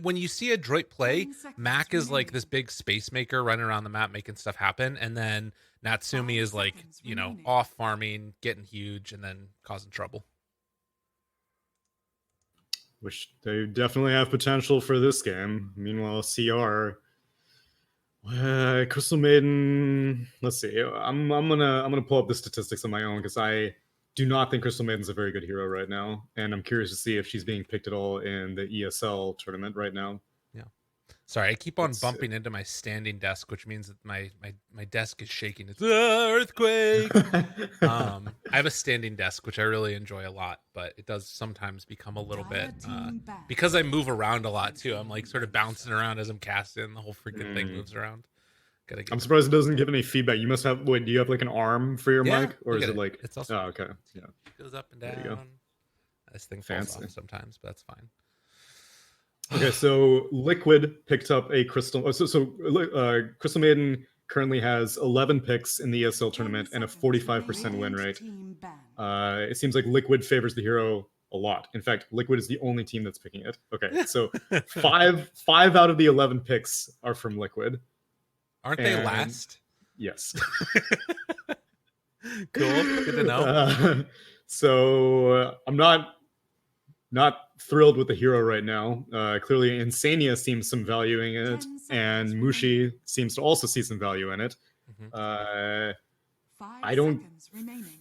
when you see Adroit play, Mac is like this big space maker running around the map making stuff happen, and then Natsumi is like, off farming, getting huge, and then causing trouble. Which they definitely have potential for this game. Meanwhile, CR, Crystal Maiden. Let's see. I'm gonna pull up the statistics on my own because I do not think Crystal Maiden's a very good hero right now, and I'm curious to see if she's being picked at all in the ESL tournament right now. Yeah. Sorry, I keep on Let's see. bumping into my standing desk, which means that my desk is shaking. It's earthquake. I have a standing desk, which I really enjoy a lot, but it does sometimes become a little bit because I move around a lot too. I'm like sort of bouncing around as I'm casting. The whole freaking thing moves around. Gotta get. I'm surprised it doesn't give any feedback. You must have. Wait, do you have like an arm for your mic, or is it like? It's also. Oh, okay. Yeah. It goes up and down. This thing falls off sometimes, but that's fine. Okay, so Liquid picked up a Crystal. Crystal Maiden currently has 11 picks in the ESL tournament and a 45% win rate. It seems like Liquid favors the hero a lot. In fact, Liquid is the only team that's picking it. Okay, so five out of the 11 picks are from Liquid. Aren't they last? Yes. Cool. Good to know. So I'm not thrilled with the hero right now. Clearly, Insania seems some value in it, and Mushi seems to also see some value in it. I don't.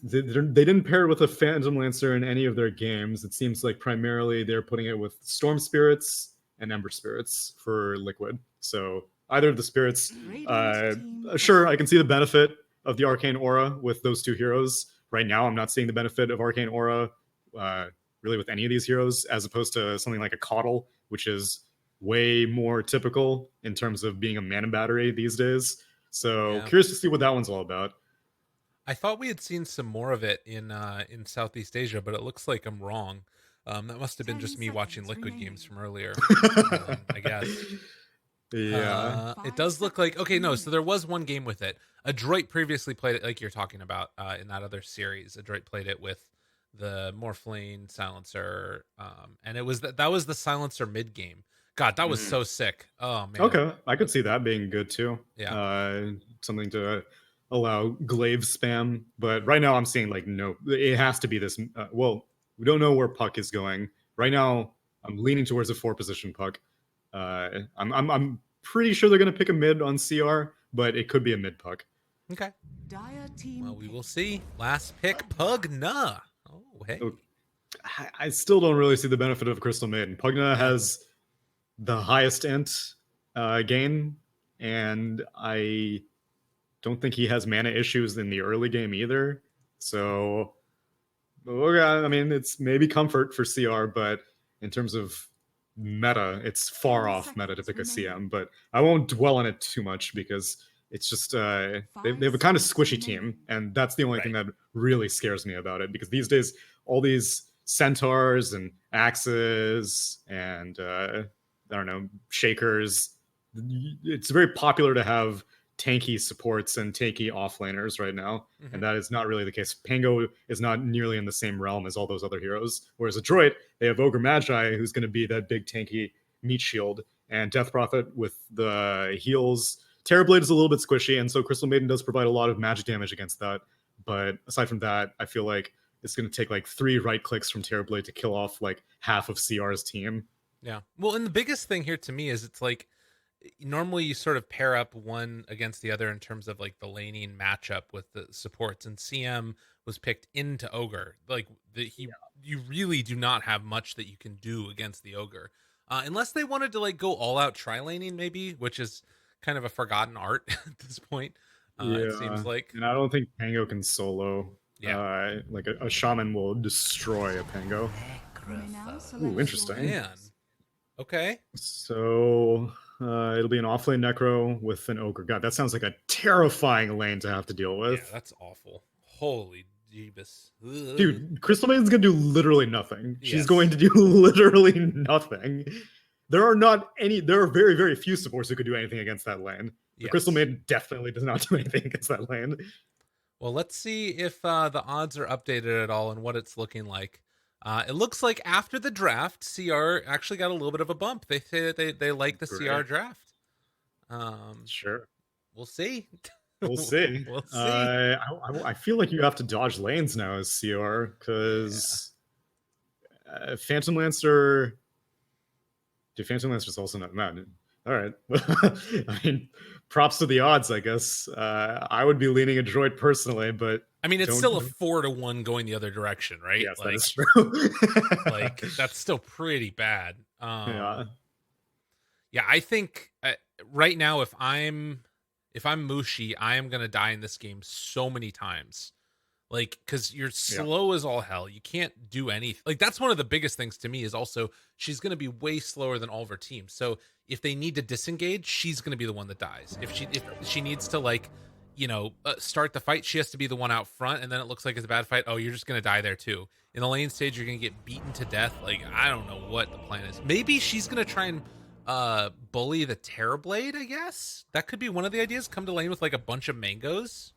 They didn't pair it with a Phantom Lancer in any of their games. It seems like primarily they're putting it with Storm Spirits and Ember Spirits for Liquid. So either of the spirits, sure, I can see the benefit of the Arcane Aura with those two heroes. Right now, I'm not seeing the benefit of Arcane Aura really with any of these heroes, as opposed to something like a Coddle, which is way more typical in terms of being a mana battery these days. So curious to see what that one's all about. I thought we had seen some more of it in Southeast Asia, but it looks like I'm wrong. That must have been just me watching Liquid games from earlier, I guess. Yeah. It does look like, okay, no, so there was one game with it. Adroit previously played it, like you're talking about, in that other series. Adroit played it with the Morphling Silencer, and it was that was the Silencer mid game. God, that was so sick. Oh man. Okay, I could see that being good too. Yeah. Something to allow glaive spam, but right now I'm seeing like no, it has to be this. Well, we don't know where Puck is going right now. I'm leaning towards a 4-position Puck. I'm pretty sure they're gonna pick a mid on CR, but it could be a mid Puck. Okay. Well, we will see. Last pick, Pugna. Oh, hey. I still don't really see the benefit of Crystal Maiden. Pugna has the highest int gain, and I don't think he has mana issues in the early game either. So, I mean, it's maybe comfort for CR, but in terms of meta, it's far off meta to pick a CM. But I won't dwell on it too much because it's just they have a kind of squishy team, and that's the only thing that really scares me about it. Because these days, all these centaurs and axes and I don't know, shakers, it's very popular to have tanky supports and tanky offlaners right now, and that is not really the case. Pango is not nearly in the same realm as all those other heroes, whereas Adroit, they have Ogre Magi, who's going to be that big tanky meat shield, and Death Prophet with the heals. Terrorblade is a little bit squishy, and so Crystal Maiden does provide a lot of magic damage against that, but aside from that, I feel like it's going to take like 3 right clicks from Terrorblade to kill off like half of CR's team. Yeah. Well, and the biggest thing here to me is it's like normally you sort of pair up one against the other in terms of like the laning matchup with the supports, and CM was picked into Ogre. Like you really do not have much that you can do against the Ogre. Unless they wanted to like go all out tri-laning maybe, which is kind of a forgotten art at this point. It seems like. And I don't think Pango can solo. Yeah. Like a shaman will destroy a Pango. Ooh, interesting. Man. Okay. So it'll be an offlane Necro with an Ogre. God, that sounds like a terrifying lane to have to deal with. Yeah, that's awful. Holy jeebus. Dude, Crystal Maiden's gonna do literally nothing. She's going to do literally nothing. There are very, very few supports who could do anything against that lane. The Crystal Maiden definitely does not do anything against that lane. Well, let's see if the odds are updated at all and what it's looking like. It looks like after the draft, CR actually got a little bit of a bump. They say that they like the CR Great. draft. Um, Sure. we'll see. We'll see. We'll see. I feel like you have to dodge lanes now as CR Yeah. because Phantom Lancer. Dude, Phantom Lancer's also not mad. All right. I mean, props to the odds, I guess. I would be leaning Adroit personally, but I mean, it's don't. still a 4-1 going the other direction, right? Yes, that Like, is true. that's still pretty bad. Yeah. Yeah, I think right now, if I'm Mushi, I am gonna die in this game so many times. Like, because you're Yeah. slow as all hell. You can't do anything. Like, that's one of the biggest things to me is also she's gonna be way slower than all of her team. So if they need to disengage, she's gonna be the one that dies. If she needs to start the fight, she has to be the one out front, and then it looks like it's a bad fight. Oh, you're just gonna die there too. In the lane stage, you're gonna get beaten to death. Like, I don't know what the plan is. Maybe she's gonna try and bully the Terrorblade, I guess. That could be one of the ideas. Come to lane with like a bunch of mangoes.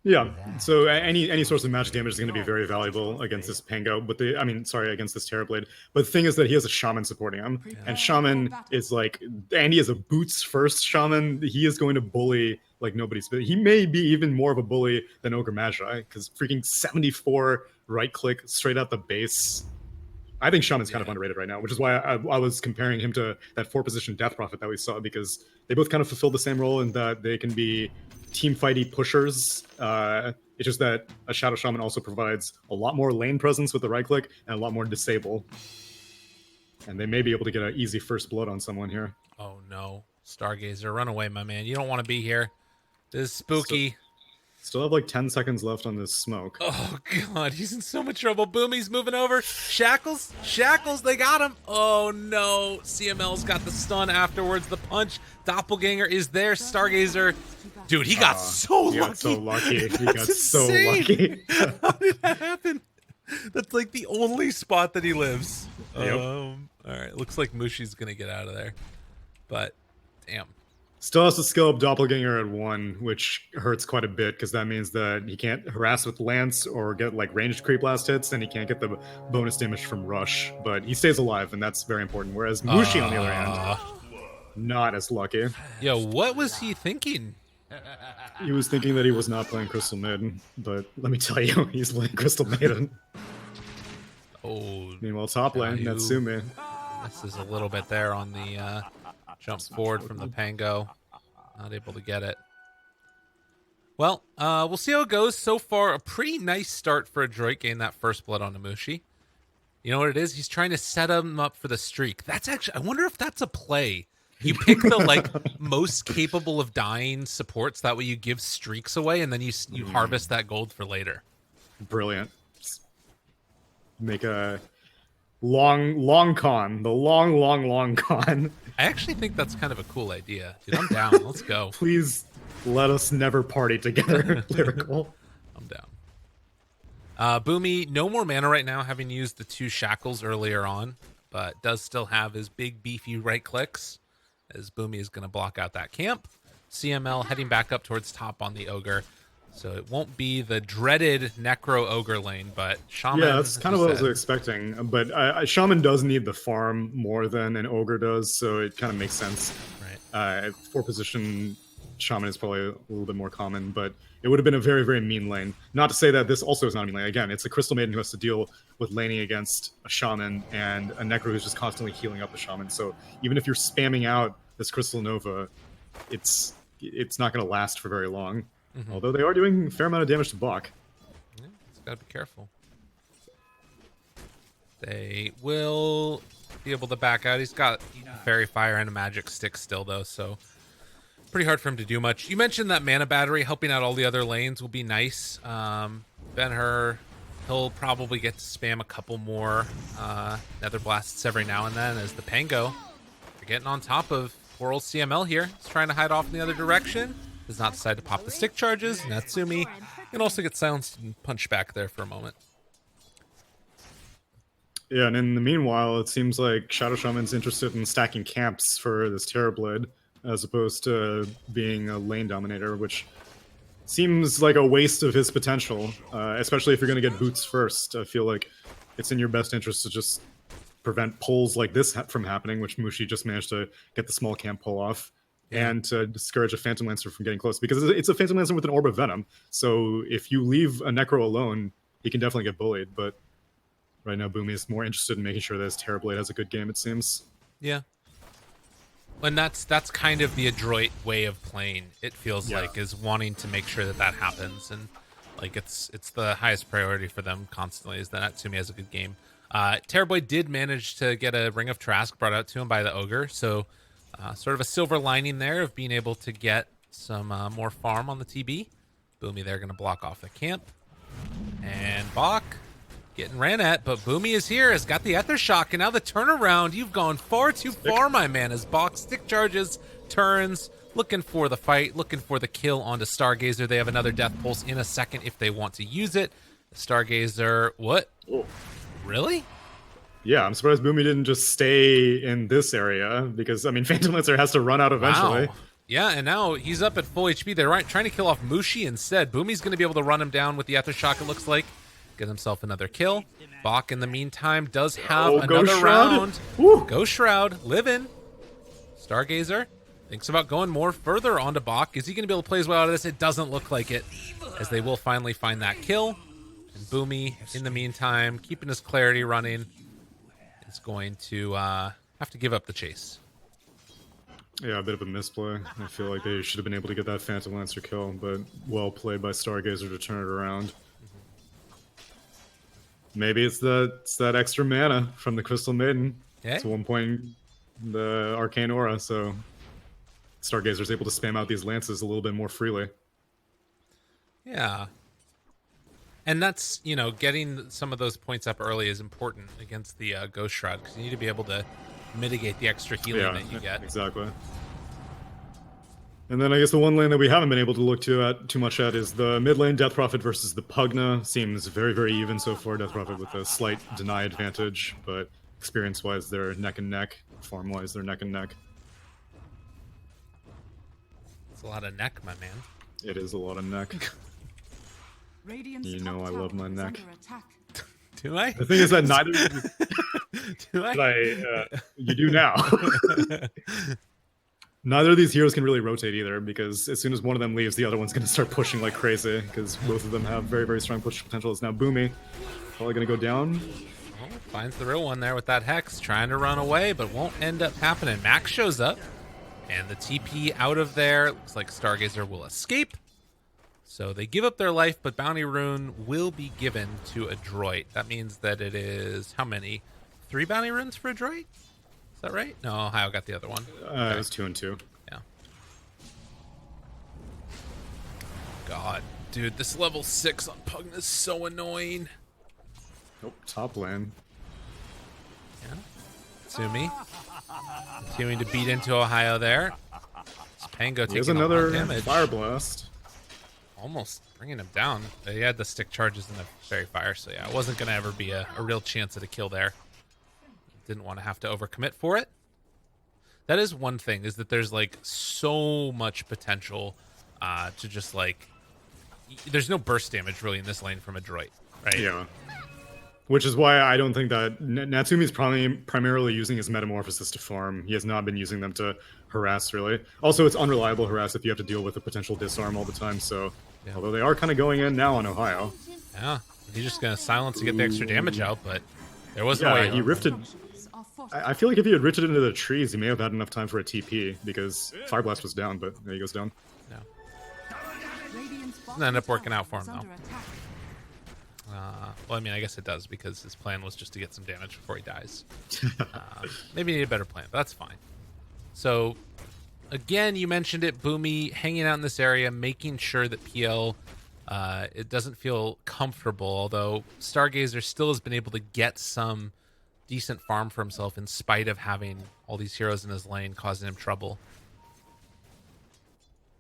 Yeah. So any source of magic damage is going to be very valuable against this Pango, but against this Terrorblade. But the thing is that he has a shaman supporting him, and shaman is like, Andy is a boots first shaman. He is going to bully like nobody's. But he may be even more of a bully than Ogre Magi because freaking 74 right click straight out the base. I think Shaman's kind of underrated right now, which is why I was comparing him to that 4-position Death Prophet that we saw, because they both kind of fulfill the same role in that they can be team fighty pushers. It's just that a Shadow Shaman also provides a lot more lane presence with the right click and a lot more disable. And they may be able to get an easy first blood on someone here. Oh no, Stargazer, run away, my man. You don't want to be here. This is spooky. Still have like 10 seconds left on this smoke. Oh god, he's in so much trouble. Boomy's moving over. Shackles, they got him. Oh no, CML's got the stun afterwards. The punch. Doppelganger is there. Stargazer, dude, he got so lucky. Got so lucky. He got insane. so lucky. How did that happen? That's like the only spot that he lives. Yep. All right, looks like Mushi's gonna get out of there, but damn. Still has to skill up Doppelganger at 1, which hurts quite a bit because that means that he can't harass with Lance or get like ranged creep blast hits, and he can't get the bonus damage from Rush. But he stays alive, and that's very important. Whereas Mushi, on the other hand, not as lucky. Yo, what was he thinking? He was thinking that he was not playing Crystal Maiden, but let me tell you, he's playing Crystal Maiden. Oh. Meanwhile, top lane, Natsumi. This is a little bit there on the jump forward from the Pango. Not able to get it. Well, we'll see how it goes. So far, a pretty nice start for Adroit getting that first blood on Imushi. You know what it is? He's trying to set him up for the streak. That's actually, I wonder if that's a play. You pick the most capable of dying supports. That way you give streaks away, and then you harvest that gold for later. Brilliant. Make a long con. The long con. I actually think that's kind of a cool idea. Dude, I'm down. Let's go. Please let us never party together, Lyrical. I'm down. Boomy, no more mana right now, having used the 2 shackles earlier on, but does still have his big beefy right clicks, as Boomy is going to block out that camp. CML heading back up towards top on the Ogre, so it won't be the dreaded Necro Ogre lane, but Shaman... Yeah, that's kind of what I was expecting, but Shaman does need the farm more than an Ogre does, so it kind of makes sense. Right. 4-position Shaman is probably a little bit more common, but it would have been a very, very mean lane. Not to say that this also is not a mean lane. Again, it's a Crystal Maiden who has to deal with laning against a Shaman and a Necro who's just constantly healing up the Shaman. So even if you're spamming out this Crystal Nova, it's not going to last for very long. Mm-hmm. Although they are doing a fair amount of damage to Bach. Yeah, just gotta be careful. They will be able to back out. He's got Fairy Fire and a Magic Stick still, though, so pretty hard for him to do much. You mentioned that Mana Battery helping out all the other lanes will be nice. Ben-Hur, he'll probably get to spam a couple more Nether Blasts every now and then, as the Pango are getting on top of poor old CML here. He's trying to hide off in the other direction. Does not decide to pop the stick charges. Natsumi can also get silenced and punched back there for a moment. Yeah, and in the meanwhile, it seems like Shadow Shaman's interested in stacking camps for this Terrorblade, as opposed to being a lane dominator, which seems like a waste of his potential, especially if you're going to get boots first. I feel like it's in your best interest to just prevent pulls like this from happening, which Mushi just managed to get the small camp pull off, and to discourage a Phantom Lancer from getting close, because it's a Phantom Lancer with an Orb of Venom. So if you leave a Necro alone, he can definitely get bullied. But right now, Boomy is more interested in making sure that his Terrorblade has a good game, it seems. Yeah. And that's kind of the adroit way of playing, it feels like, is wanting to make sure that that happens. And like it's the highest priority for them constantly is that Natsumi has a good game. Terrorblade did manage to get a Ring of Trask brought out to him by the Ogre, so sort of a silver lining there of being able to get some more farm on the TB. Boomy there going to block off the camp. And Bach getting ran at, but Boomy is here, has got the Ether Shock, and now the turnaround. You've gone far too far, my man, as Bach stick charges, turns, looking for the fight, looking for the kill onto Stargazer. They have another Death Pulse in a second if they want to use it. The Stargazer, what? Oh. Really? Yeah, I'm surprised Boomy didn't just stay in this area, because, I mean, Phantom Lancer has to run out eventually. Wow. Yeah, and now he's up at full HP. They're trying to kill off Mushi instead. Boomy's going to be able to run him down with the Ether Shock, it looks like. Get himself another kill. Bach, in the meantime, does have another round. Woo. Ghost Shroud, living. Stargazer thinks about going more further onto Bach. Is he going to be able to play his way out of this? It doesn't look like it, as they will finally find that kill. And Boomy, in the meantime, keeping his clarity running, is going to have to give up the chase. Yeah, a bit of a misplay. I feel like they should have been able to get that Phantom Lancer kill, but well played by Stargazer to turn it around. Maybe it's that extra mana from the Crystal Maiden. Okay. It's 1 point the Arcane Aura, so Stargazer's able to spam out these lances a little bit more freely. Yeah. And that's, you know, getting some of those points up early is important against the Ghost Shroud, because you need to be able to mitigate the extra healing that you get. Exactly. And then I guess the one lane that we haven't been able to look too much at is the mid lane. Death Prophet versus the Pugna seems very, very even so far. Death Prophet with a slight deny advantage, but experience-wise, they're neck and neck. Form-wise, they're neck and neck. It's a lot of neck, my man. It is a lot of neck. You know I love my neck. Do I? The thing is that neither... Do I? You do now. Neither of these heroes can really rotate either, because as soon as one of them leaves, the other one's going to start pushing like crazy, because both of them have very, very strong push potential. It's now Boomy. Probably going to go down. Oh, finds the real one there with that Hex, trying to run away, but won't end up happening. Max shows up, and the TP out of there. Looks like Stargazer will escape. So they give up their life, but Bounty Rune will be given to Adroit. That means that it is, how many? 3 Bounty Runes for Adroit? Is that right? No, Ohio got the other one. It was 2 and 2. Yeah. God, dude, this level 6 on Pugna is so annoying. Nope, top lane. Yeah. Tsumi continuing to beat into Ohio there. Pango taking another damage. Fire Blast. Almost bringing him down. He had the stick charges and the Fairy Fire, so yeah, it wasn't going to ever be a real chance at a kill there. Didn't want to have to overcommit for it. That is one thing, is that there's like so much potential to just like... There's no burst damage really in this lane from Adroit, right? Yeah. Which is why I don't think that Natsumi's primarily using his Metamorphosis to farm. He has not been using them to harass, really. Also, it's unreliable harass if you have to deal with a potential disarm all the time, so... Yeah. Although they are kind of going in now on Ohio. Yeah, he's just going to silence to get the extra damage out, but there was no way. He rifted... I feel like if he had rifted into the trees, he may have had enough time for a TP, because Fire Blast was down, but there he goes down. Yeah. Doesn't end up working out for him, though. Well, I mean, I guess it does, because his plan was just to get some damage before he dies. Maybe he need a better plan, but that's fine. So, again, you mentioned it, Boomy hanging out in this area, making sure that PL it doesn't feel comfortable, although Stargazer still has been able to get some decent farm for himself in spite of having all these heroes in his lane causing him trouble.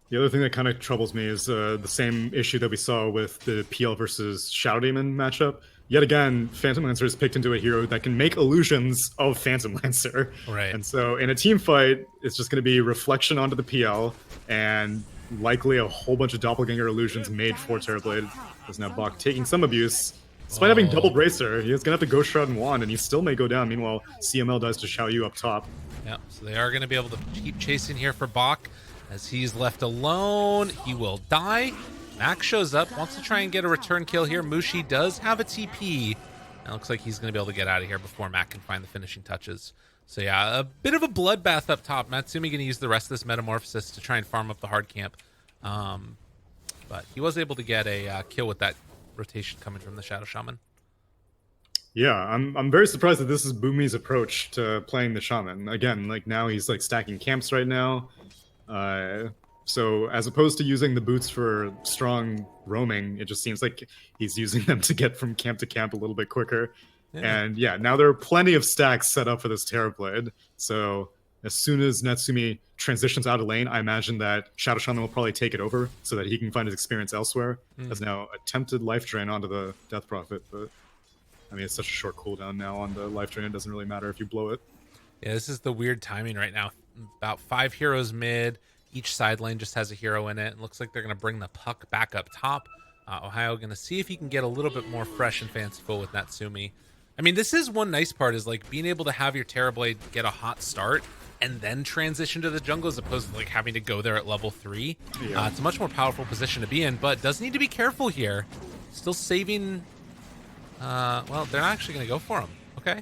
The other thing that kind of troubles me is the same issue that we saw with the PL versus Shadow Demon matchup. Yet again, Phantom Lancer is picked into a hero that can make illusions of Phantom Lancer. Right. And so in a team fight, it's just going to be reflection onto the PL and likely a whole bunch of doppelganger illusions made for Terrorblade. There's now Bach taking some abuse. Despite having double Oh, bracer, he's gonna have to Ghost Shroud and Wand, and he still may go down. Meanwhile, CML dies to Xiaoyu up top. yeah. So they are going to be able to keep chasing here for Bach. As he's left alone, he will die. Max shows up, wants to try and get a return kill here. Mushi does have a TP. And it looks like he's going to be able to get out of here before Mac can find the finishing touches. So yeah, a bit of a bloodbath up top. Natsumi going to use the rest of this Metamorphosis to try and farm up the hard camp. But he was able to get a kill with that rotation coming from the Shadow Shaman. Yeah, I'm very surprised that this is Bumi's approach to playing the Shaman. Again, like now he's like stacking camps right now. So as opposed to using the boots for strong roaming, it just seems like he's using them to get from camp to camp a little bit quicker. Yeah. And yeah, now there are plenty of stacks set up for this Terrorblade. So as soon as Natsumi transitions out of lane, I imagine that Shadow Shaman will probably take it over so that he can find his experience elsewhere. Has now attempted life drain onto the Death Prophet, but I mean, it's such a short cooldown now on the life drain, it doesn't really matter if you blow it. Yeah, this is the weird timing right now. About 5 heroes mid. Each side lane just has a hero in it. It looks like they're going to bring the puck back up top. Ohio going to see if he can get a little bit more fresh and fanciful with Natsumi. I mean, this is one nice part, is like being able to have your Terrorblade get a hot start and then transition to the jungle, as opposed to like having to go there at level 3. Yeah. It's a much more powerful position to be in, but does need to be careful here. Still saving... well, they're not actually going to go for him. Okay.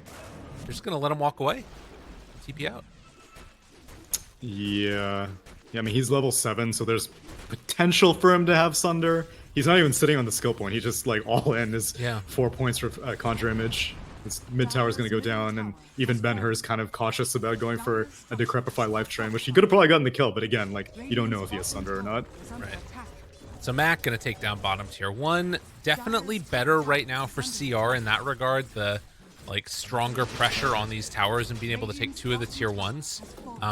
They're just going to let him walk away. TP out. Yeah. Yeah, I mean, he's level 7, so there's potential for him to have Sunder. He's not even sitting on the skill point. He's just, like, all in is 4 points for Conjure Image. His mid tower is going to go down, and even Ben-Hur is kind of cautious about going for a Decrepify Life Train, which he could have probably gotten the kill, but again, like, you don't know if he has Sunder or not. Right. So Mac going to take down bottom tier 1. Definitely better right now for CR in that regard. The like stronger pressure on these towers and being able to take 2 of the tier 1s.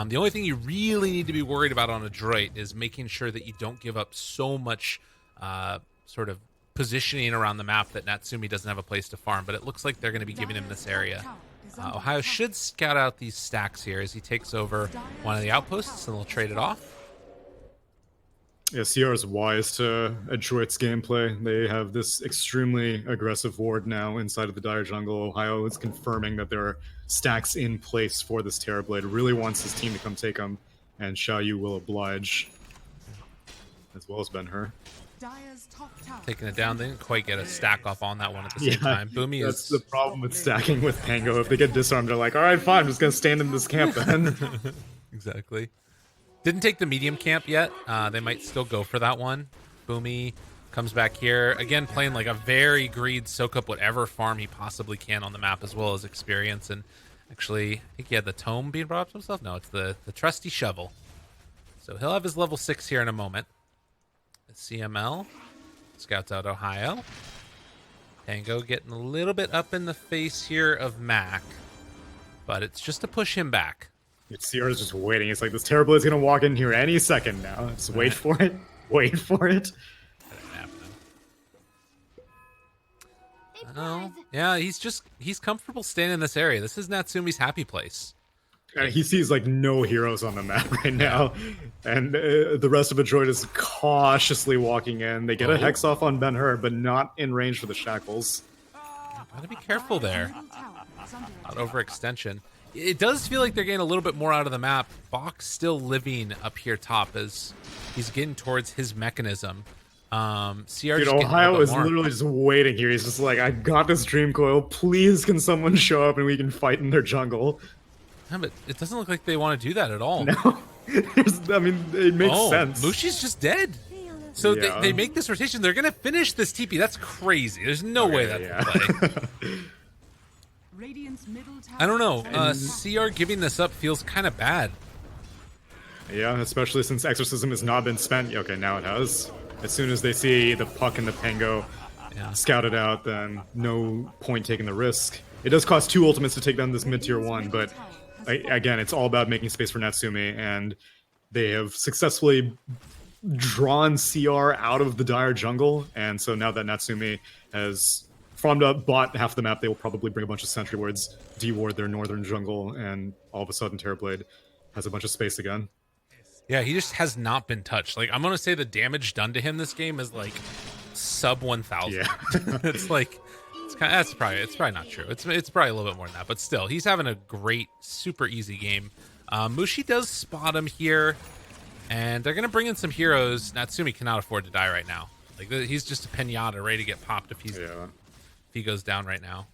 The only thing you really need to be worried about on Adroit is making sure that you don't give up so much sort of positioning around the map that Natsumi doesn't have a place to farm, but it looks like they're going to be giving him this area. Ohio should scout out these stacks here as he takes over one of the outposts, and they'll trade it off. Yeah, CR is wise to Adroit's gameplay. They have this extremely aggressive ward now inside of the Dire Jungle. Ohio is confirming that there are stacks in place for this Terrorblade. Really wants his team to come take him, and Xiaoyu will oblige, as well as Ben-Hur. Taking it down, they didn't quite get a stack off on that one at the same time. Boomy that's is... the problem with stacking with Pango. If they get disarmed, they're like, all right, fine, I'm just going to stand in this camp then. Exactly. Didn't take the medium camp yet. They might still go for that one. Boomy comes back here. Again, playing like a very greed, soak up whatever farm he possibly can on the map, as well as experience. And actually, I think he had the tome being brought up to himself. No, it's the trusty shovel. So he'll have his level 6 here in a moment. CML scouts out Ohio. Tango getting a little bit up in the face here of Mac, but it's just to push him back. Sierra's just waiting. It's like this Terrorblade's gonna walk in here any second now. Just wait for it. Wait for it. Oh, yeah, he's comfortable staying in this area. This is Natsumi's happy place. He sees like no heroes on the map right now, and the rest of Adroit is cautiously walking in. They get a hex off on Ben-Hur, but not in range for the shackles. Gotta be careful there. Not overextension. It does feel like they're getting a little bit more out of the map. Bach's still living up here top as he's getting towards his mechanism. CR Ohio is literally just waiting here. He's just like, I got this Dream Coil. Please, can someone show up and we can fight in their jungle? Yeah, but it doesn't look like they want to do that at all. No. I mean, it makes sense. Mushi's just dead. So they make this rotation. They're going to finish this TP. That's crazy. There's no way that will play. I don't know. CR giving this up feels kind of bad. Yeah, especially since Exorcism has not been spent. Okay, now it has. As soon as they see the Puck and the Pango scouted out, then no point taking the risk. It does cost 2 ultimates to take down this mid-tier 1, but again, it's all about making space for Natsumi, and they have successfully drawn CR out of the Dire Jungle, and so now that Natsumi has farmed up, bought half the map, they will probably bring a bunch of sentry wards, deward their northern jungle, and all of a sudden Terrorblade has a bunch of space again. Yeah, he just has not been touched. Like, I'm going to say the damage done to him this game is like sub 1,000. Yeah. It's like That's probably not true. It's probably a little bit more than that, but still, he's having a great, super easy game. Mushi does spot him here, and they're gonna bring in some heroes. Natsumi cannot afford to die right now. Like he's just a pinata ready to get popped if he goes down right now.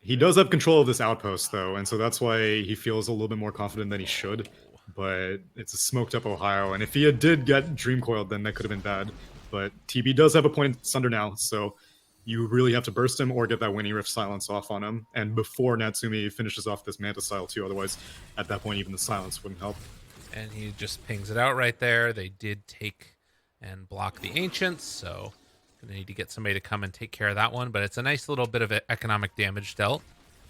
He does have control of this outpost though, and so that's why he feels a little bit more confident than he should. But it's a smoked up Ohio, and if he did get dream coiled, then that could have been bad. But TB does have a point in Sunder now, so you really have to burst him or get that Winnie Rift silence off on him. And before Natsumi finishes off this Manta style too, otherwise at that point even the silence wouldn't help. And he just pings it out right there. They did take and block the Ancients, so gonna need to get somebody to come and take care of that one. But it's a nice little bit of economic damage dealt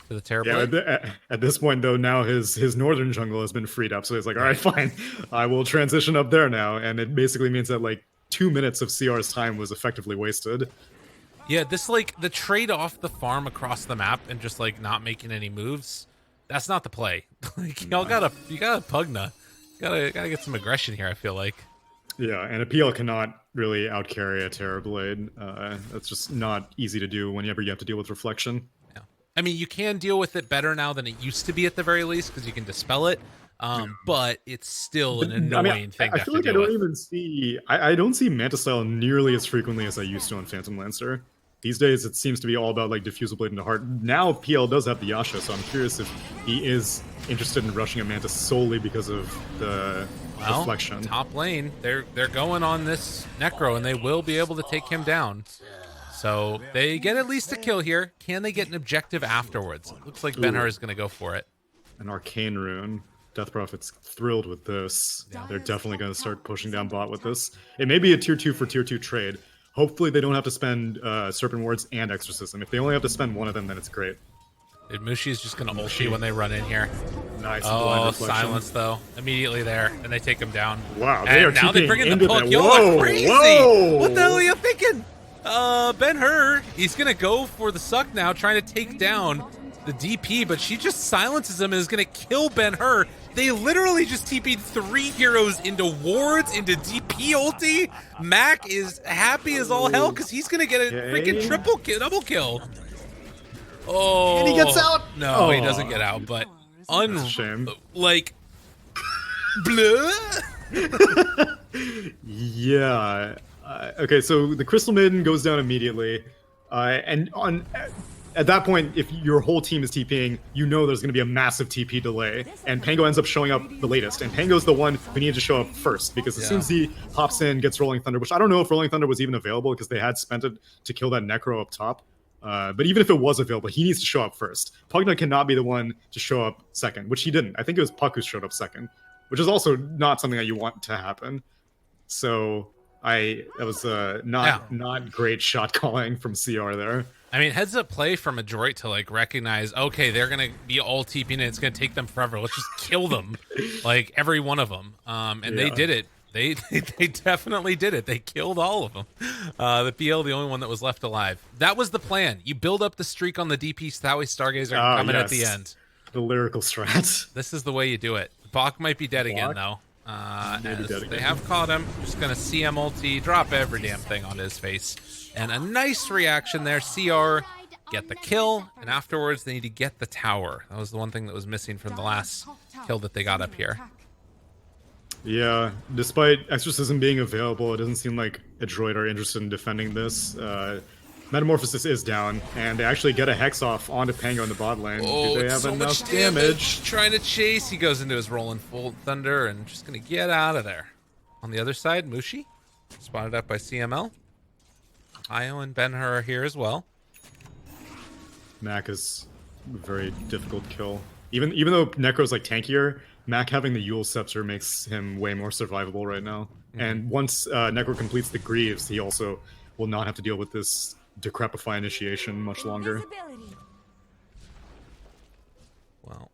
to the Terrorblade. Yeah, at this point though, now his northern jungle has been freed up, so he's like, all right, fine, I will transition up there now. And it basically means that like 2 minutes of CR's time was effectively wasted. Yeah, this like the trade off the farm across the map and just like not making any moves. That's not the play. Like you gotta Pugna. Gotta get some aggression here, I feel like. Yeah, and a PL cannot really outcarry a Terrorblade. That's just not easy to do whenever you have to deal with reflection. Yeah. I mean, you can deal with it better now than it used to be at the very least, because you can dispel it. But it's still an annoying thing. I feel like I don't even see... I don't see Manta Style nearly as frequently as I used to on Phantom Lancer. These days, it seems to be all about like Diffusal Blade into Heart. Now, PL does have the Yasha, so I'm curious if he is interested in rushing a Manta solely because of the reflection. Top lane, they're going on this Necro, and they will be able to take him down. So they get at least a kill here. Can they get an objective afterwards? It looks like Ben-Hur is going to go for it. An Arcane Rune. Death Prophet's thrilled with this. Yeah. They're definitely going to start pushing down bot with this. It may be a tier 2 for tier 2 trade. Hopefully they don't have to spend Serpent Wards and Exorcism. If they only have to spend one of them, then it's great. Dude, Mushi is just going to ulti when they run in here. Nice. Oh, silence though. Immediately there, and they take him down. Wow, and now they bring in the Puck. Yo, crazy! Whoa. What the hell are you thinking? Ben-Hur, he's going to go for the suck now, trying to take down the DP, but she just silences him and is going to kill Ben-Hur. They literally just TP'd 3 heroes into wards, into DP ulti. Mac is happy as all hell because he's going to get a freaking double kill. Oh, and he gets out. No, he doesn't get out, but shame. Like, blah. Yeah. Okay, so the Crystal Maiden goes down immediately, and at that point, if your whole team is TPing, you know there's going to be a massive TP delay, and Pango ends up showing up the latest, and Pango's the one who needed to show up first, because as soon as he hops in, gets Rolling Thunder, which I don't know if Rolling Thunder was even available, because they had spent it to kill that Necro up top, but even if it was available, he needs to show up first. Pugna cannot be the one to show up second, which he didn't. I think it was Puck who showed up second, which is also not something that you want to happen. So that was not great shot calling from CR there. I mean, heads up play from Adroit to like recognize, okay, they're gonna be all TPing and it's gonna take them forever. Let's just kill them, like every one of them. And they did it. They definitely did it. They killed all of them. The PL, the only one that was left alive. That was the plan. You build up the streak on the DP, so that way Stargazer coming at the end. The lyrical strat. This is the way you do it. Bach might be dead again though. They have caught him. Just gonna CM ulti, drop every damn thing on his face. And a nice reaction there. CR get the kill, and afterwards they need to get the tower. That was the one thing that was missing from the last kill that they got up here. Yeah, despite Exorcism being available, it doesn't seem like Adroit are interested in defending this. Metamorphosis is down, and they actually get a Hex off onto Pango in the bot lane. Oh, Do they have so enough much damage? Trying to chase. He goes into his Rolling Full Thunder and just going to get out of there. On the other side, Mushi, spotted up by CML. Io and Ben-Hur are here as well. Mac is a very difficult kill. Even though Necro's like tankier, Mac having the Yule Scepter makes him way more survivable right now. And once Necro completes the Greaves, he also will not have to deal with this Decrepify initiation much longer. Well,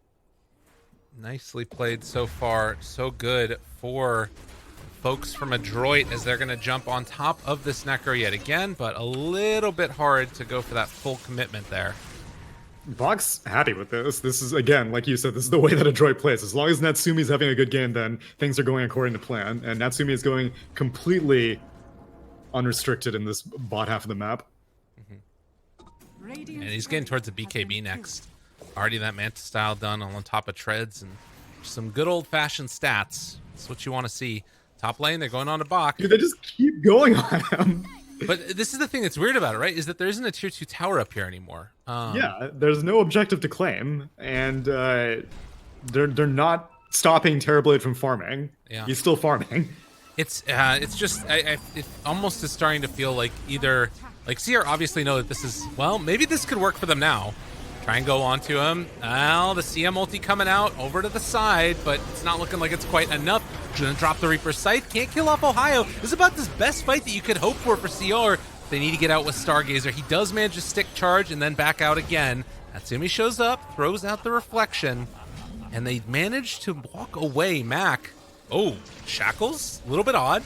nicely played so far. So good for folks from Adroit as they're going to jump on top of this Necro yet again, but a little bit hard to go for that full commitment there. Bach's happy with this. This is, again, like you said, this is the way that Adroit plays. As long as Natsumi's having a good game, then things are going according to plan. And Natsumi is going completely unrestricted in this bot half of the map. And he's getting towards the BKB next. Already that Manta style done on top of treads and some good old-fashioned stats. That's what you want to see. Top lane, they're going on to Bach. Dude, they just keep going on him. But this is the thing that's weird about it, right? Is that there isn't a tier 2 tower up here anymore. Yeah, there's no objective to claim, and they're not stopping Terrorblade from farming. Yeah. He's still farming. It's just it almost is starting to feel like either like CR obviously know that this is, well, maybe this could work for them now. Try and go onto him. Well, the CM ulti coming out over to the side, but it's not looking like it's quite enough. Gonna drop the Reaper's Scythe. Can't kill off Ohio. This is about this best fight that you could hope for CR. They need to get out with Stargazer. He does manage to stick charge and then back out again. Natsumi shows up, throws out the reflection, and they manage to walk away. Mac. Oh, Shackles? A little bit odd.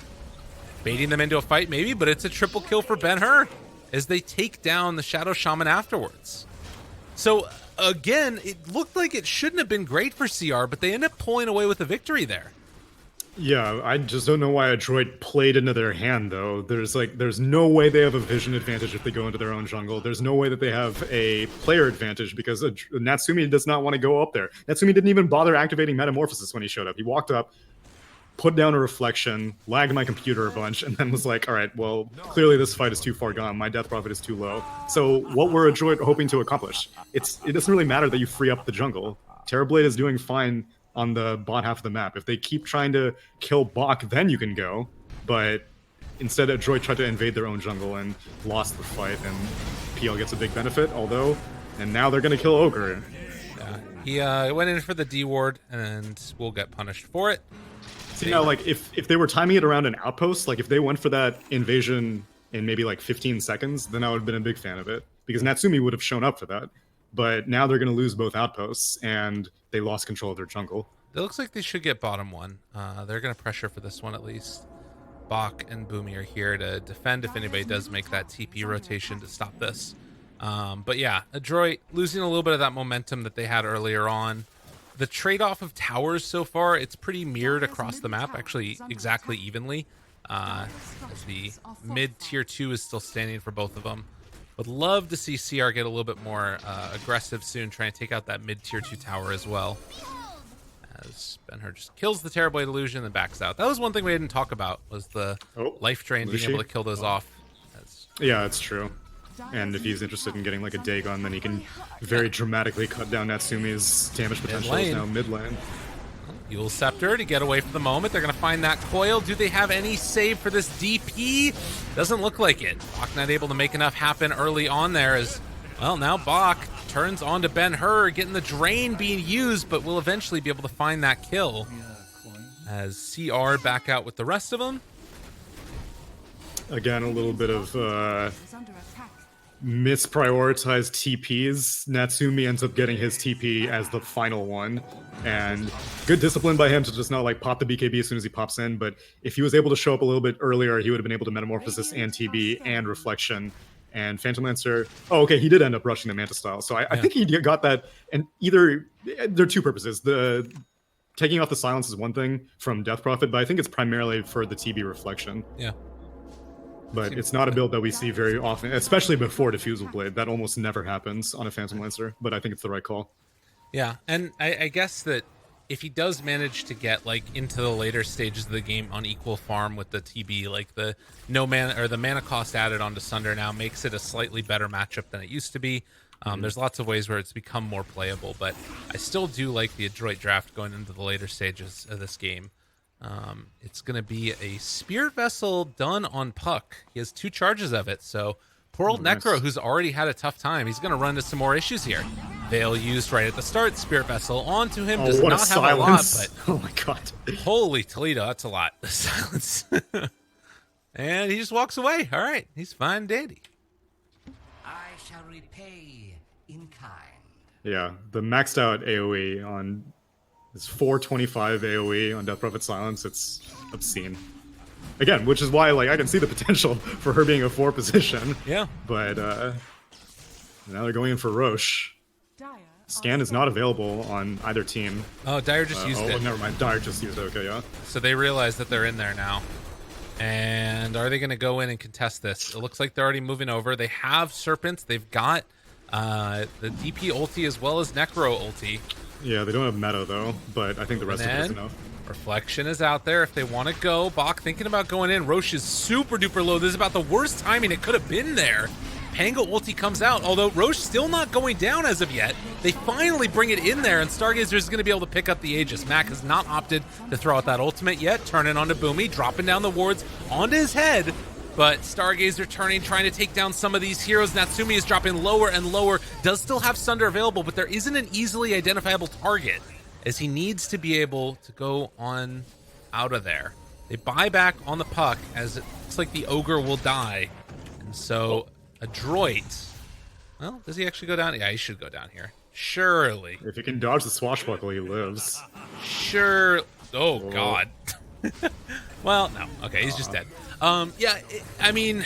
Baiting them into a fight maybe, but it's a triple kill for Ben-Hur as they take down the Shadow Shaman afterwards. So, again, it looked like it shouldn't have been great for CR, but they end up pulling away with a victory there. Yeah, I just don't know why Adroit played into their hand, though. There's no way they have a vision advantage if they go into their own jungle. There's no way that they have a player advantage because Natsumi does not want to go up there. Natsumi didn't even bother activating Metamorphosis when he showed up. He walked up, put down a reflection, lagged my computer a bunch, and then was like, all right, well, clearly this fight is too far gone. My death profit is too low. So what were Adroit hoping to accomplish? It doesn't really matter that you free up the jungle. Terrorblade is doing fine on the bot half of the map. If they keep trying to kill Bach, then you can go. But instead, Adroit tried to invade their own jungle and lost the fight, and PL gets a big benefit, and now they're going to kill Ogre. Yeah, he went in for the D ward, and will get punished for it. See, now, like, if they were timing it around an outpost, like, if they went for that invasion in maybe, like, 15 seconds, then I would have been a big fan of it. Because Natsumi would have shown up for that. But now they're going to lose both outposts, and they lost control of their jungle. It looks like they should get bottom one. They're going to pressure for this one at least. Bach and Boomy are here to defend if anybody does make that TP rotation to stop this. But yeah, Adroit losing a little bit of that momentum that they had earlier on. The trade-off of towers so far, it's pretty mirrored across the map, actually exactly evenly. As the mid tier 2 is still standing for both of them. Would love to see CR get a little bit more aggressive soon, trying to take out that mid tier 2 tower as well. As Ben-Hur just kills the Terrorblade illusion and backs out. That was one thing we didn't talk about, was the life drain, being able to kill those off. Yeah, that's true. And if he's interested in getting like a Dagon, then he can very dramatically cut down Natsumi's damage potential now mid lane. Yule Scepter to get away for the moment. They're going to find that coil. Do they have any save for this DP? Doesn't look like it. Bach not able to make enough happen early on there as, well, now Bach turns on to Ben-Hur, getting the drain being used, but will eventually be able to find that kill. As CR back out with the rest of them. Again, a little bit of misprioritized TPs. Natsumi ends up getting his TP as the final one, and good discipline by him to just not like pop the BKB as soon as he pops in. But if he was able to show up a little bit earlier, he would have been able to Metamorphosis and TB and Reflection and Phantom Lancer. Oh, okay, he did end up rushing the Manta style, so I think he got that. And either there are two purposes. The taking off the silence is one thing from Death Prophet, but I think it's primarily for the TB Reflection. Yeah. But it's not a build that we see very often, especially before Diffusal Blade. That almost never happens on a Phantom Lancer, but I think it's the right call. Yeah, and I guess that if he does manage to get like into the later stages of the game on equal farm with the TB, like the no mana or the mana cost added onto Sunder now makes it a slightly better matchup than it used to be. There's lots of ways where it's become more playable, but I still do like the Adroit draft going into the later stages of this game. It's going to be a Spirit Vessel done on Puck. He has 2 charges of it, so poor old Necro, who's already had a tough time, he's going to run into some more issues here. Veil used right at the start, Spirit Vessel onto him, does not have a lot, but oh my god. Holy Toledo, that's a lot. The silence. And he just walks away. All right, he's fine dandy. I shall repay in kind. Yeah, the maxed out AoE on it's 425 AoE on Death Prophet Silence. It's obscene. Again, which is why like I can see the potential for her being a 4 position. Yeah. But now they're going in for Roche. Scan is not available on either team. Oh, Dire just used it. Oh, never mind. Dire just used it. Okay, yeah. So they realize that they're in there now. And are they going to go in and contest this? It looks like they're already moving over. They have Serpents. They've got The DP ulti as well as Necro ulti. Yeah, they don't have meta though, but I think the rest of it is enough. Reflection is out there if they want to go. Bach thinking about going in. Roche is super duper low. This is about the worst timing it could have been there. Pango ulti comes out, although Roche still not going down as of yet. They finally bring it in there, and Stargazer is going to be able to pick up the Aegis. Mac has not opted to throw out that ultimate yet. Turning onto Boomy, dropping down the wards onto his head. But Stargazer turning, trying to take down some of these heroes. Natsumi is dropping lower and lower. Does still have Sunder available, but there isn't an easily identifiable target, as he needs to be able to go on out of there. They buy back on the puck, as it looks like the Ogre will die. And so Adroit, well, does he actually go down? Yeah, he should go down here. Surely. If he can dodge the swashbuckle, he lives. Sure. Oh, God. Well, no. Okay, he's just dead. Yeah, I mean,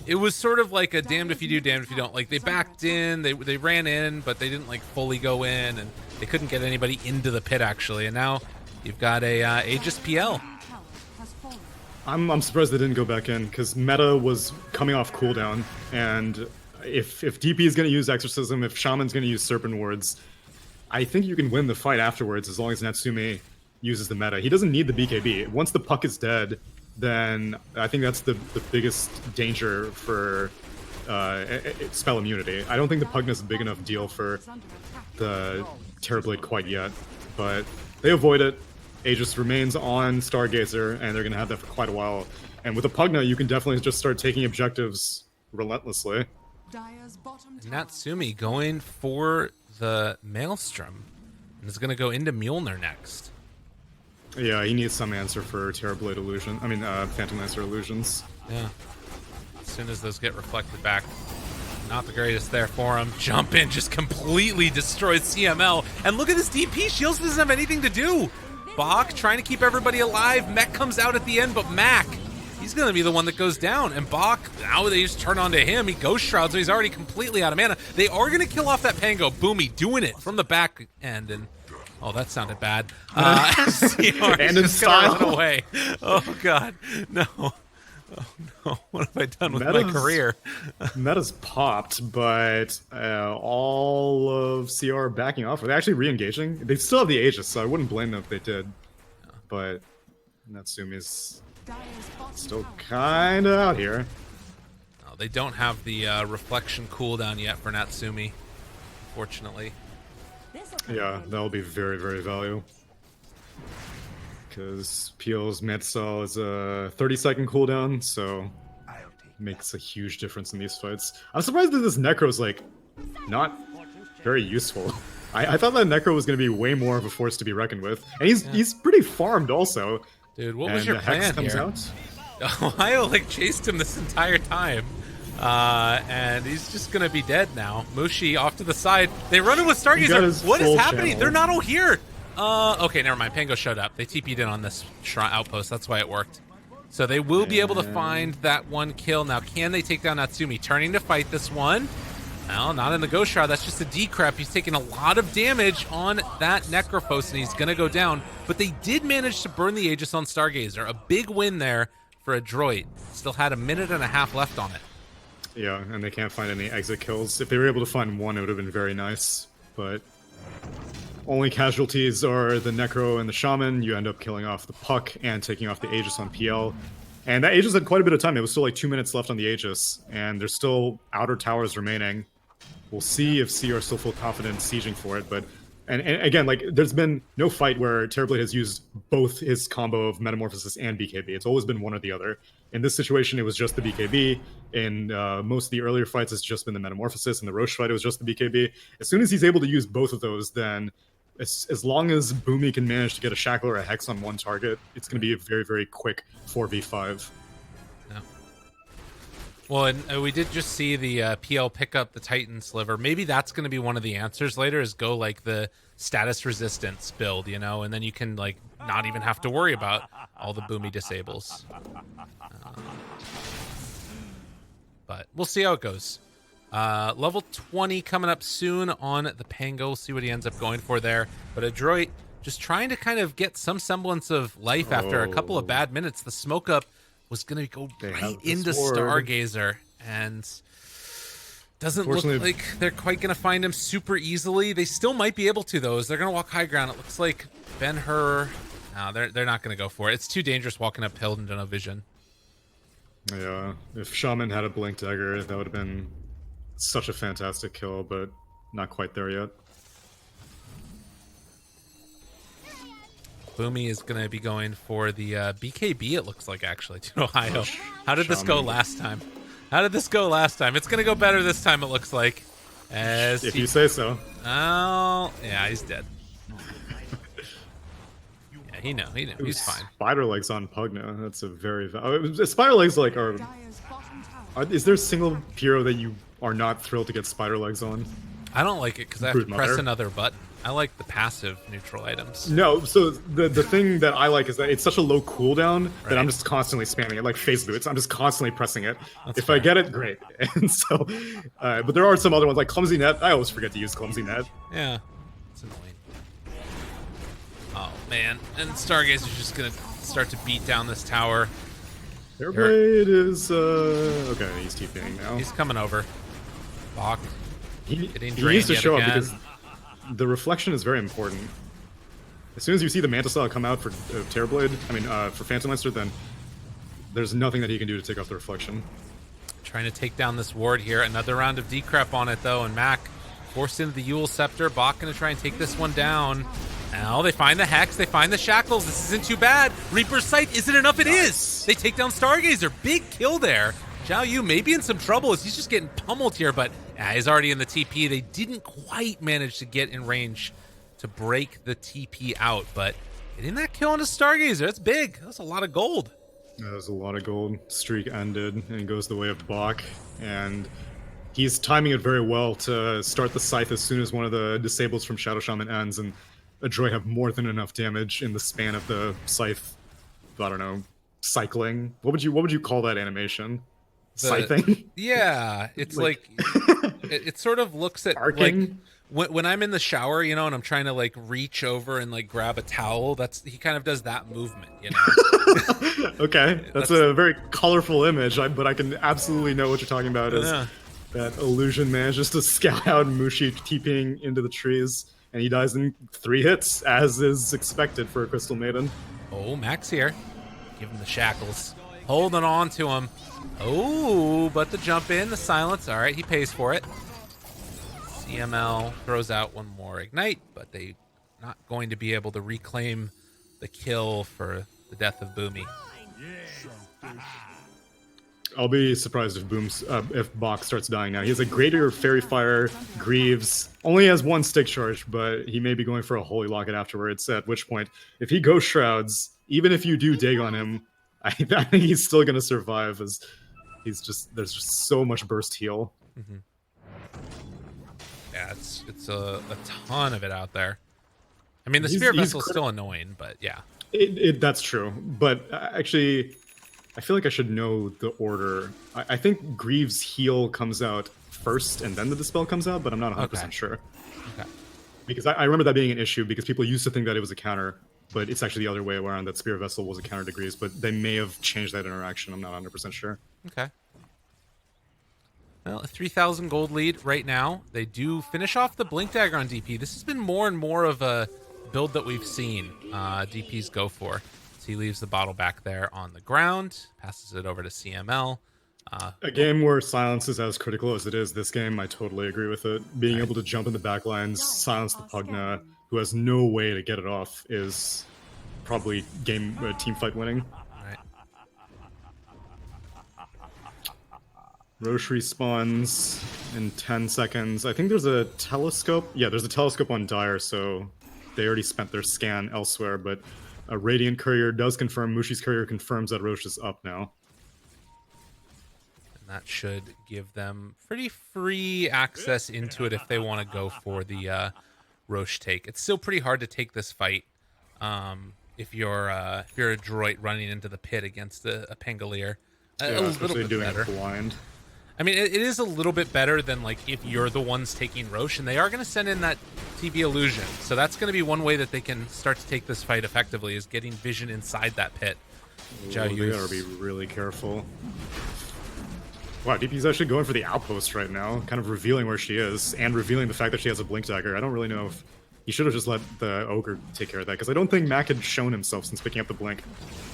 it was sort of like a damned if you do, damned if you don't. Like, they backed in, they ran in, but they didn't, like, fully go in, and they couldn't get anybody into the pit, actually. And now you've got a Aegis PL. I'm surprised they didn't go back in, because meta was coming off cooldown, and if DP is going to use Exorcism, if Shaman's going to use Serpent Wards, I think you can win the fight afterwards as long as Natsume uses the meta. He doesn't need the BKB. Once the puck is dead, then I think that's the biggest danger for spell immunity. I don't think the Pugna is a big enough deal for the Terrorblade quite yet, but they avoid it. Aegis remains on Stargazer, and they're going to have that for quite a while. And with a Pugna, you can definitely just start taking objectives relentlessly. Natsumi going for the Maelstrom, and is going to go into Mjolnir next. Yeah, he needs some answer for Terrorblade illusion. I mean, Phantom Lancer illusions. Yeah. As soon as those get reflected back, not the greatest there for him. Jump in, just completely destroys CML. And look at this DP. Shields doesn't have anything to do. Bach trying to keep everybody alive. Mech comes out at the end, but Mac, he's going to be the one that goes down. And Bach, now they just turn onto him. He Ghost Shrouds, so he's already completely out of mana. They are going to kill off that Pango. Boomy doing it from the back end. And oh, that sounded bad. CR and in just style. gonna run away. Oh, God. No. Oh, no. What have I done with my career? Meta's popped, but all of CR backing off. Are they actually re-engaging? They still have the Aegis, so I wouldn't blame them if they did. But Natsumi's still kind of out here. Oh, they don't have the reflection cooldown yet for Natsumi, unfortunately. Yeah, that'll be very, very valuable. Because PL's Metzal is a 30-second cooldown, so makes a huge difference in these fights. I'm surprised that this Necro's, like, not very useful. I thought that Necro was going to be way more of a force to be reckoned with. And he's pretty farmed also. Dude, what was your plan here? Out. Ohio, like, chased him this entire time. And he's just going to be dead now. Mushi off to the side. They run in with Stargazer. What is happening? Channel. They're not all here. Okay, never mind. Pango showed up. They TP'd in on this outpost. That's why it worked. So they will be able to find that one kill. Now, can they take down Natsumi? Turning to fight this one. Well, not in the Ghost Shroud. That's just a decrep. He's taking a lot of damage on that Necrophos, and he's going to go down. But they did manage to burn the Aegis on Stargazer. A big win there for Adroit. Still had a minute and a half left on it. Yeah, and they can't find any exit kills. If they were able to find one, it would have been very nice. But only casualties are the Necro and the Shaman. You end up killing off the Puck and taking off the Aegis on PL. And that Aegis had quite a bit of time. It was still like 2 minutes left on the Aegis. And there's still outer towers remaining. We'll see if CR still feel confident sieging for it. But and again, like, there's been no fight where Terrorblade has used both his combo of Metamorphosis and BKB. It's always been one or the other. In this situation, it was just the BKB. In most of the earlier fights, it's just been the Metamorphosis. In the Roche fight, it was just the BKB. As soon as he's able to use both of those, then as long as Boomy can manage to get a Shackle or a Hex on one target, it's going to be a very, very quick 4v5. Yeah. Well, and we did just see the PL pick up the Titan Sliver. Maybe that's going to be one of the answers later, is go like the status resistance build, you know, and then you can like not even have to worry about all the Boomy disables. But we'll see how it goes. Level 20 coming up soon on the Pango. We'll see what he ends up going for there. But Adroit just trying to kind of get some semblance of life after a couple of bad minutes. The smoke up was going to go right into Stargazer. And Doesn't look Fortunately- like they're quite going to find him super easily. They still might be able to, though, as they're going to walk high ground. It looks like Ben-Hur... No, they're not going to go for it. It's too dangerous walking uphill into no vision. Yeah, if Shaman had a Blink Dagger, that would have been such a fantastic kill, but not quite there yet. Boomy is going to be going for the BKB, it looks like, actually, to Ohio. How did this go Shaman. last time? How did this go last time? It's going to go better this time, it looks like. As If you say so. Oh, yeah, he's dead. Yeah, he knew. He's fine. Spider legs on Pugna. That's a very... Spider legs like are... Is there a single hero that you are not thrilled to get spider legs on? I don't like it because I have to Brood press Mother. another button. I like the passive neutral items. No, so the thing that I like is that it's such a low cooldown that Right. I'm just constantly spamming it, like phase boots. I'm just constantly pressing it. That's If fair. I get it, great. And so, but there are some other ones like Clumsy Net. I always forget to use Clumsy Net. Yeah, it's annoying. Oh, man. And Stargazer's just going to start to beat down this tower. Airblade is okay. He's TPing now. He's coming over. Bach. He getting needs drained to yet show again. up because the reflection is very important. As soon as you see the Mantis Saw come out for Terrorblade, for Phantom Lancer, then there's nothing that he can do to take off the reflection. Trying to take down this ward here. Another round of decrep on it, though, and Mac forced into the Yule Scepter. Bach going to try and take this one down. Now they find the Hex. They find the Shackles. This isn't too bad. Reaper's Sight. Is it enough? It is. They take down Stargazer. Big kill there. Zhao Yu may be in some trouble as he's just getting pummeled here, but he's already in the TP. They didn't quite manage to get in range to break the TP out, but getting that kill into Stargazer, that's big. That's a lot of gold. There's a lot of gold. Streak ended, and it goes the way of Bach, and he's timing it very well to start the Scythe as soon as one of the disables from Shadow Shaman ends, and Adroit have more than enough damage in the span of the Scythe. I don't know, cycling. What would you call that animation? Scything? Yeah, it's like it sort of looks at Arcing? like when I'm in the shower, and I'm trying to like reach over and like grab a towel. He kind of does that movement, Okay, that's a very colorful image, but I can absolutely know what you're talking about. Is Yeah. that illusion manages to scout out Mushi TPing into the trees, and he dies in 3 hits, as is expected for a Crystal Maiden. Oh, Max here, give him the shackles, holding on to him. Oh, but the jump in, the silence. All right, he pays for it. CML throws out one more ignite, but they not going to be able to reclaim the kill for the death of Boomy. I'll be surprised if Bach starts dying now. He has a Greater Fairy Fire, Greaves, only has 1 stick charge, but he may be going for a Holy Locket afterwards, at which point, if he Ghost Shrouds, even if you do dig on him, I think he's still going to survive, as there's just so much burst heal. Mm-hmm. Yeah, it's a ton of it out there. I mean, the He's- Spear he's Vessel's still annoying, but yeah. That's true, but actually, I feel like I should know the order. I think Greaves' heal comes out first, and then the Dispel comes out, but I'm not 100% Okay. sure. Okay. Because I remember that being an issue, because people used to think that it was a counter, but it's actually the other way around, that Spear Vessel was a counter to Greaves, but they may have changed that interaction, I'm not 100% sure. Okay. Well, a 3,000 gold lead right now. They do finish off the Blink Dagger on DP. This has been more and more of a build that we've seen DPs go for. So he leaves the bottle back there on the ground, passes it over to CML. A game where silence is as critical as it is this game, I totally agree with it. Being Right. able to jump in the back lines, silence the Pugna, who has no way to get it off, is probably team fight winning. Right. Roche respawns in 10 seconds. I think there's a telescope. Yeah, there's a telescope on Dire, so they already spent their scan elsewhere, but a Radiant Courier does confirm, Mushi's Courier confirms that Roche is up now. And that should give them pretty free access into it if they want to go for the Roche take. It's still pretty hard to take this fight if you're Adroit running into the pit against a Pangolier. Yeah, A little especially bit doing better. it blind. I mean, it is a little bit better than like if you're the ones taking Roche, and they are going to send in that TB illusion. So that's going to be one way that they can start to take this fight effectively, is getting vision inside that pit. Ooh, Zhao they Yu's- gotta be really careful. Wow, DP's actually going for the outpost right now, kind of revealing where she is, and revealing the fact that she has a blink dagger. I don't really know if he should have just let the ogre take care of that, because I don't think Mac had shown himself since picking up the blink.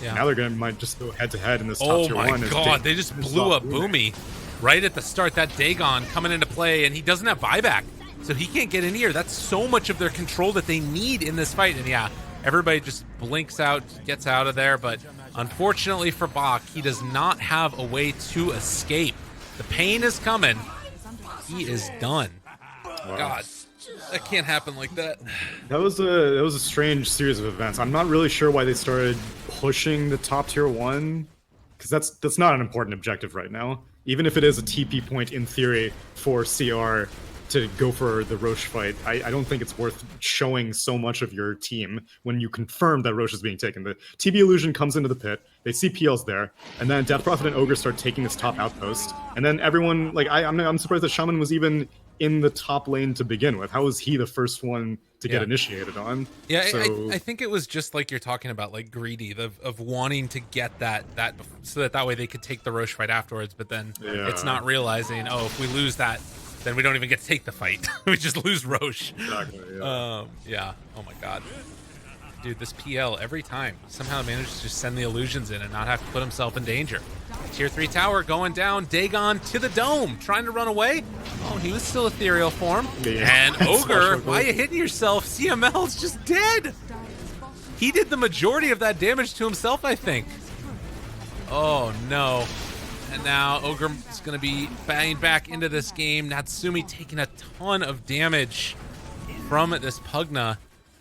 Yeah. Now might just go head to head in this top Oh tier my 1. god, they just blew up Boomy right at the start. That Dagon coming into play, and he doesn't have buyback, so he can't get in here. That's so much of their control that they need in this fight. And yeah, everybody just blinks out, gets out of there, but unfortunately for Bach, he does not have a way to escape. The pain is coming. He is done. Wow. God, that can't happen like that. That was a strange series of events. I'm not really sure why they started pushing the top tier 1, because that's not an important objective right now. Even if it is a TP point in theory for CR to go for the Roche fight, I don't think it's worth showing so much of your team when you confirm that Roche is being taken. The TB illusion comes into the pit, they see PL's there, and then Death Prophet and Ogre start taking this top outpost, and then everyone, like, I'm surprised that Shaman was even in the top lane to begin with. How was he the first one to get initiated on? Yeah, so, I think it was just like you're talking about, like greedy of wanting to get that so that way they could take the Roche fight afterwards, but then it's not realizing, oh, if we lose that, then we don't even get to take the fight. We just lose Roche. Exactly, yeah. Oh my god. Dude, this PL, every time, somehow manages to just send the illusions in and not have to put himself in danger. Tier 3 tower going down. Dagon to the dome, trying to run away. Oh, he was still ethereal form. And Ogre, why are you hitting yourself? CML's just dead. He did the majority of that damage to himself, I think. Oh, no. And now Ogre is going to be banging back into this game. Natsumi taking a ton of damage from this Pugna.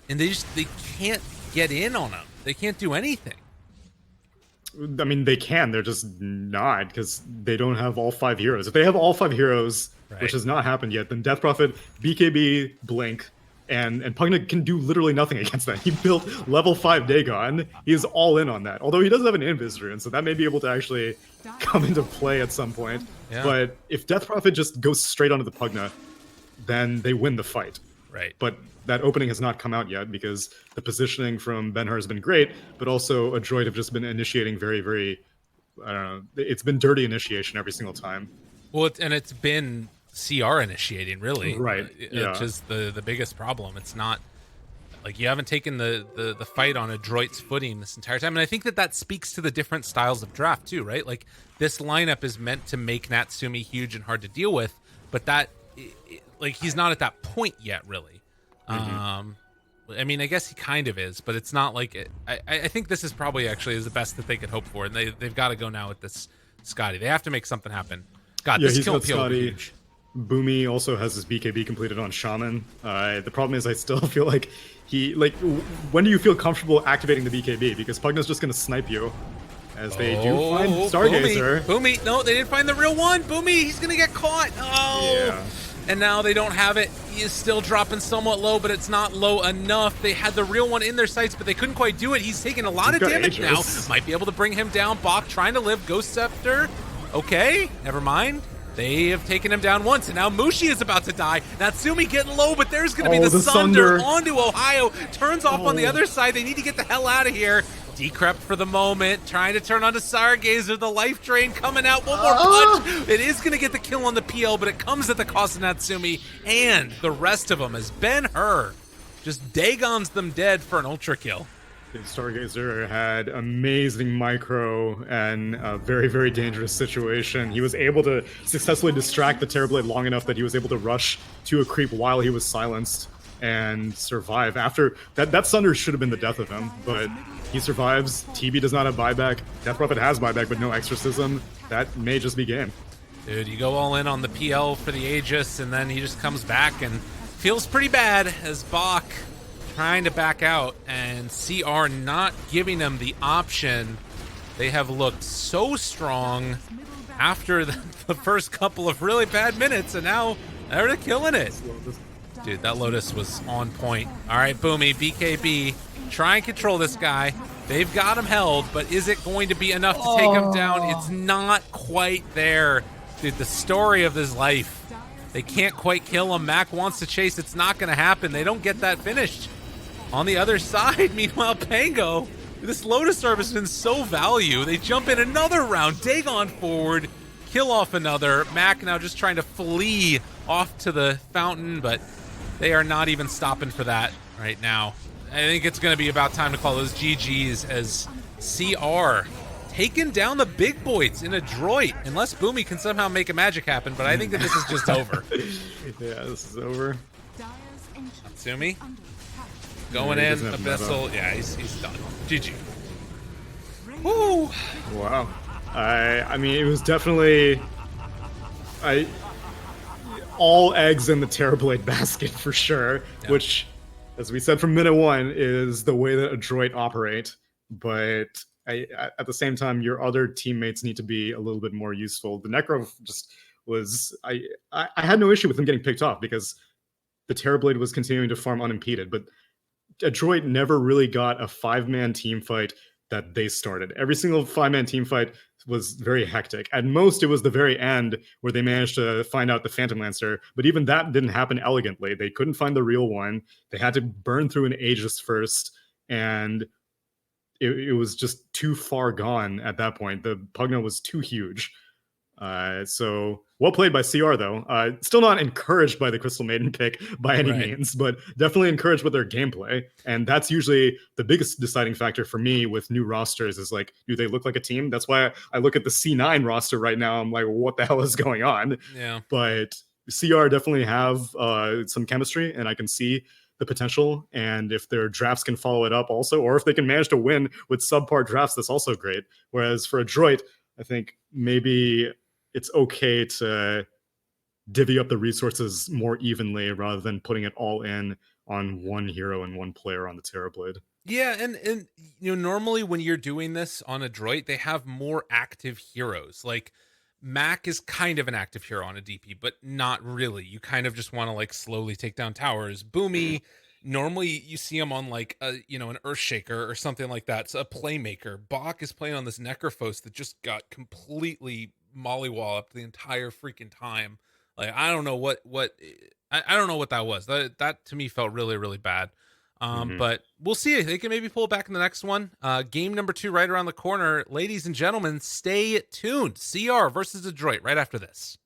And they can't get in on him. They can't do anything. I mean, they can. They're just not, because they don't have all 5 heroes. If they have all 5 heroes, which has not happened yet, then Death Prophet, BKB, Blink, and Pugna can do literally nothing against that. He built level 5 Dagon. He is all in on that. Although he does have an Invis rune, so that may be able to actually come into play at some point. Yeah. But if Death Prophet just goes straight onto the Pugna, then they win the fight. Right. But that opening has not come out yet, because the positioning from Ben-Hur has been great, but also Adroit have just been initiating very, very, I don't know, it's been dirty initiation every single time. Well, it's been CR initiating, really. Right, Which is the biggest problem. It's not, like, you haven't taken the fight on Adroit's footing this entire time, and I think that speaks to the different styles of draft, too, right? Like, this lineup is meant to make Natsumi huge and hard to deal with, but like, he's not at that point yet, really. I mean, I guess he kind of is, but it's not like it. I think this is probably actually is the best that they could hope for, and they've got to go now with this Scotty. They have to make something happen. God, this kill appeal would be huge. Boomy also has his BKB completed on Shaman. The problem is I still feel like when do you feel comfortable activating the BKB? Because Pugna's just going to snipe you, as they do find Stargazer. Boomy, no, they didn't find the real one. Boomy, he's going to get caught. Oh. Yeah. And now they don't have it. He is still dropping somewhat low, but it's not low enough. They had the real one in their sights, but they couldn't quite do it. He's taking a lot of damage now. Might be able to bring him down. Bach trying to live. Ghost Scepter. Okay, never mind. They have taken him down once, and now Mushi is about to die. Natsumi getting low, but there's going to be the Sunder onto Ohio. Turns off on the other side. They need to get the hell out of here. Decrept for the moment, trying to turn onto Stargazer. The life drain coming out. One more punch. It is going to get the kill on the PL, but it comes at the cost of Natsumi and the rest of them, as Ben-Hur just Dagons them dead for an ultra kill. Stargazer had amazing micro and a very, very dangerous situation. He was able to successfully distract the Terrorblade long enough that he was able to rush to a creep while he was silenced and survive. After that Sunder should have been the death of him, but he survives. TB does not have buyback. Death Prophet has buyback, but no exorcism. That may just be game. Dude, you go all in on the PL for the Aegis, and then he just comes back and feels pretty bad as Bach trying to back out, and CR not giving them the option. They have looked so strong after the first couple of really bad minutes, and now they're killing it. Dude, that Lotus was on point. All right, Boomy, BKB, try and control this guy. They've got him held, but is it going to be enough to take him down? It's not quite there. Dude, the story of his life. They can't quite kill him. Mac wants to chase. It's not going to happen. They don't get that finished. On the other side, meanwhile, Pango, this Lotus Orb has been so value. They jump in another round. Dagon forward, kill off another. Mac now just trying to flee off to the fountain, but they are not even stopping for that right now. I think it's going to be about time to call those GGs as CR taking down the big boys in Adroit, unless Boomy can somehow make a magic happen, but I think that this is just over. Yeah, this is over. Natsumi going in, Abyssal. Yeah, he's done. GG. Woo! Wow. I mean, it was definitely all eggs in the Terrorblade basket for sure, Yeah. which, as we said from minute one, is the way that Adroit operate. But at the same time, your other teammates need to be a little bit more useful. The Necro just was... I had no issue with him getting picked off because the Terrorblade was continuing to farm unimpeded, but Adroit never really got a 5-man team fight that they started. Every single 5-man team fight was very hectic. At most, it was the very end where they managed to find out the Phantom Lancer, but even that didn't happen elegantly. They couldn't find the real one. They had to burn through an Aegis first, and it was just too far gone at that point. The Pugna was too huge. So well played by CR though. Still not encouraged by the Crystal Maiden pick by any means, but definitely encouraged with their gameplay. And that's usually the biggest deciding factor for me with new rosters is like, do they look like a team? That's why I look at the C9 roster right now. I'm like, what the hell is going on? Yeah. But CR definitely have some chemistry, and I can see the potential. And if their drafts can follow it up also, or if they can manage to win with subpar drafts, that's also great. Whereas for Adroit, I think maybe it's okay to divvy up the resources more evenly rather than putting it all in on one hero and one player on the Terrorblade. Yeah, and normally when you're doing this on Adroit, they have more active heroes. Like Mac is kind of an active hero on a DP, but not really. You kind of just want to like slowly take down towers. Boomy, normally you see him on like an Earthshaker or something like that. It's a playmaker. Bach is playing on this Necrophos that just got completely mollywalloped the entire freaking time. Like I don't know what I don't know what that was. That to me felt really, really bad. But we'll see. They can maybe pull it back in the next one. Game number 2 right around the corner. Ladies and gentlemen, stay tuned. CR versus Adroit right after this.